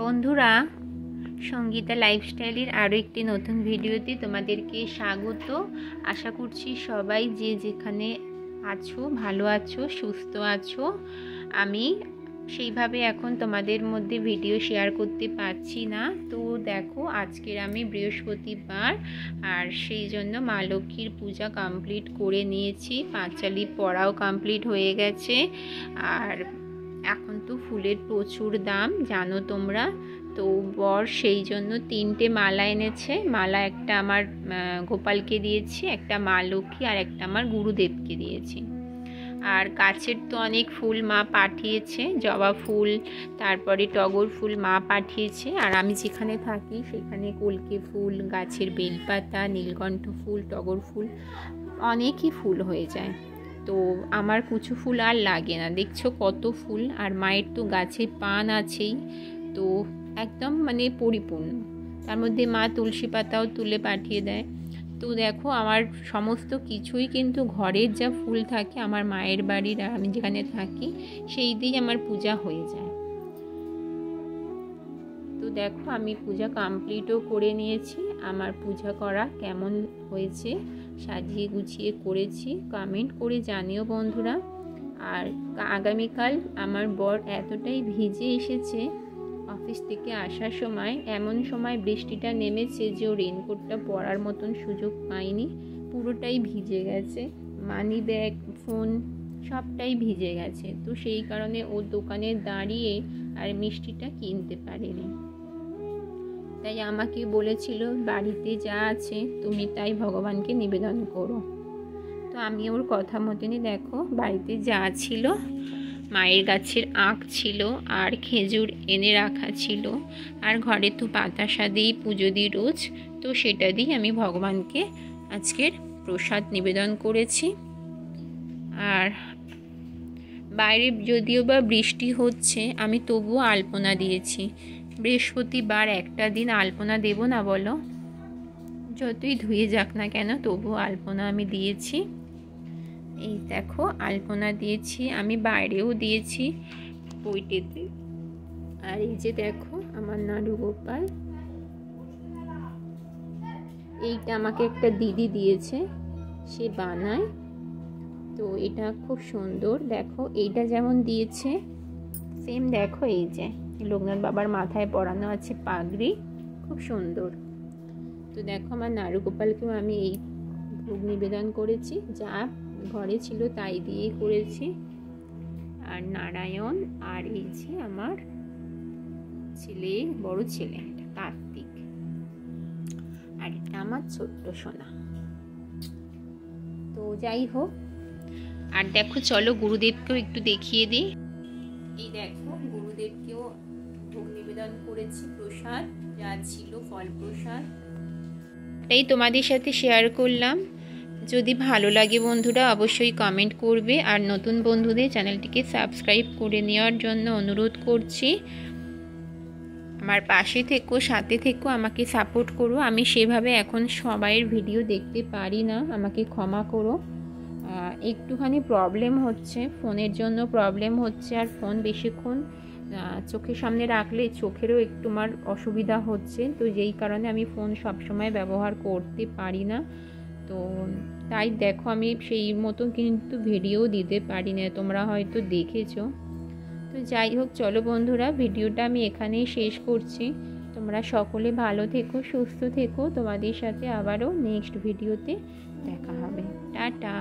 বন্ধুরা, সঙ্গীতা লাইফস্টাইলের আরও একটি নতুন ভিডিওতে তোমাদেরকে স্বাগত। আশা করছি সবাই যে যেখানে আছো ভালো আছো, সুস্থ আছো। আমি সেইভাবে এখন তোমাদের মধ্যে ভিডিও শেয়ার করতে পারছি না। তো দেখো, আজকের আমি বৃহস্পতিবার, আর সেই জন্য মা লক্ষ্মীর পূজা কমপ্লিট করে নিয়েছি। পাঁচালি পড়াও কমপ্লিট হয়ে গেছে। আর এখন তো ফুলের প্রচুর দাম, জানো তোমরা। তো বর সেই জন্য 3টে মালা এনেছে। মালা একটা আমার গোপালকে দিয়েছি, একটা মা লক্ষ্মী, আর একটা আমার গুরুদেবকে দিয়েছি। আর গাছের তো অনেক ফুল মা পাঠিয়েছে, জবা ফুল, তারপরে টগর ফুল মা পাঠিয়েছে। আর আমি যেখানে থাকি সেখানে কলকে ফুল, গাছের বেলপাতা, নীলকণ্ঠ ফুল, টগর ফুল, অনেকই ফুল হয়ে যায়। তো আমার কুচু ফুল আর লাগে না। দেখছো কত ফুল। আর মায়ের তো গাছে পান আছেই, তো একদম পরিপূর্ণ। তার মধ্যে মা তুলসী পাতাও তুলে পাঠিয়ে দেয়। তো দেখো, আমার সমস্ত কিছুই কিন্তু ঘরের যা ফুল থাকে আমার মায়ের বাড়ির, আর আমি যেখানে থাকি সেই দিয়েই আমার পূজা হয়ে যায়। তো দেখো, আমি পূজা কমপ্লিটও করে নিয়েছি। আমার পূজা করা কেমন হয়েছে, সাজিয়ে গুছিয়ে করেছি, কমেন্ট করে জানিও বন্ধুরা। আর আগামীকাল আমার বর এতটাই ভিজে এসেছে অফিস থেকে আসার সময়, এমন সময় বৃষ্টিটা নেমেছে যে ও রেনকোটটা পরার মতন সুযোগ পায়নি, পুরোটাই ভিজে গেছে। মানি ব্যাগ, ফোন সবটাই ভিজে গেছে। তো সেই কারণে ও দোকানে দাঁড়িয়ে আর মিষ্টিটা কিনতে পারেনি। তাই আমাকে বলেছিল বাড়িতে যা আছে তুমি তাই ভগবানকে নিবেদন করো। তো আমি ওর কথা মতনই দেখো, বাড়িতে যা ছিল, মায়ের গাছের আখ ছিল, আর খেজুর এনে রাখা ছিল, আর ঘরে তো বাতাসা দিই, পুজো দিই রোজ। তো সেটা দিয়ে আমি ভগবানকে আজকের প্রসাদ নিবেদন করেছি। আর বাইরে যদিও বা বৃষ্টি হচ্ছে, আমি তবুও আলপনা দিয়েছি। বৃহস্পতিবার একটা দিন আলপনা দেব না বলো? যতই ধুয়ে যাক না কেন, তবুও আলপনা আমি দিয়েছি। এই দেখো, আলপনা দিয়েছি, আমি বাইরেও দিয়েছি বইটেতে। আর এই যে দেখো আমার নাড়ু গোপাল, এইটা আমাকে একটা দিদি দিয়েছে, সে বানায়। তো এটা খুব সুন্দর। দেখো, এইটা যেমন দিয়েছে সেম দেখো, এই যে লোকনাথ বাবার মাথায় পরানো আছে পাগড়ি, খুব সুন্দর। তো দেখো, আমার নাড়ু গোপালকেও আমি এই ভোগ নিবেদন করেছি, যা ঘরে ছিল তাই দিয়েই করেছি। আর নারায়ণ, আর এই যে আমার ছেলে, বড় ছেলে কার্তিক, আর এটা আমার ছোট্ট সোনা। তো যাই হোক, আর দেখো চলো গুরুদেবকেও একটু দেখিয়ে দিই। এই দেখো, গুরুদেবকেও ভোগ নিবেদন করেছি, প্রসাদ যা ছিল ফল প্রসাদ, তাই তোমাদের সাথে শেয়ার করলাম। যদি ভালো লাগে বন্ধুরা অবশ্যই কমেন্ট করবে, আর নতুন বন্ধুদের চ্যানেলটিকে সাবস্ক্রাইব করে নেওয়ার জন্য অনুরোধ করছি। আমার পাশে থেকো, সাথে থেকো, আমাকে সাপোর্ট করো। আমি সেভাবে এখন সবাইয়ের ভিডিও দেখতে পারি না, আমাকে ক্ষমা করো। একটুখানি প্রবলেম হচ্ছে, ফোনের জন্য প্রবলেম হচ্ছে। আর ফোন বেশিক্ষণ চোখের সামনে রাখলে চোখেরও একটু আমার অসুবিধা হচ্ছে। তো যেই কারণে আমি ফোন সবসময় ব্যবহার করতে পারি না। তো তাই দেখো, আমি সেই মতো কিন্তু ভিডিও দিতে পারি না, তোমরা হয়তো দেখেছো। তো যাই হোক, চলো বন্ধুরা, ভিডিওটা আমি এখানেই শেষ করছি। তোমরা সকলে ভালো থেকো, সুস্থ থেকো। তোমাদের সাথে আবারও নেক্সট ভিডিওতে দেখা হবে। টাটা।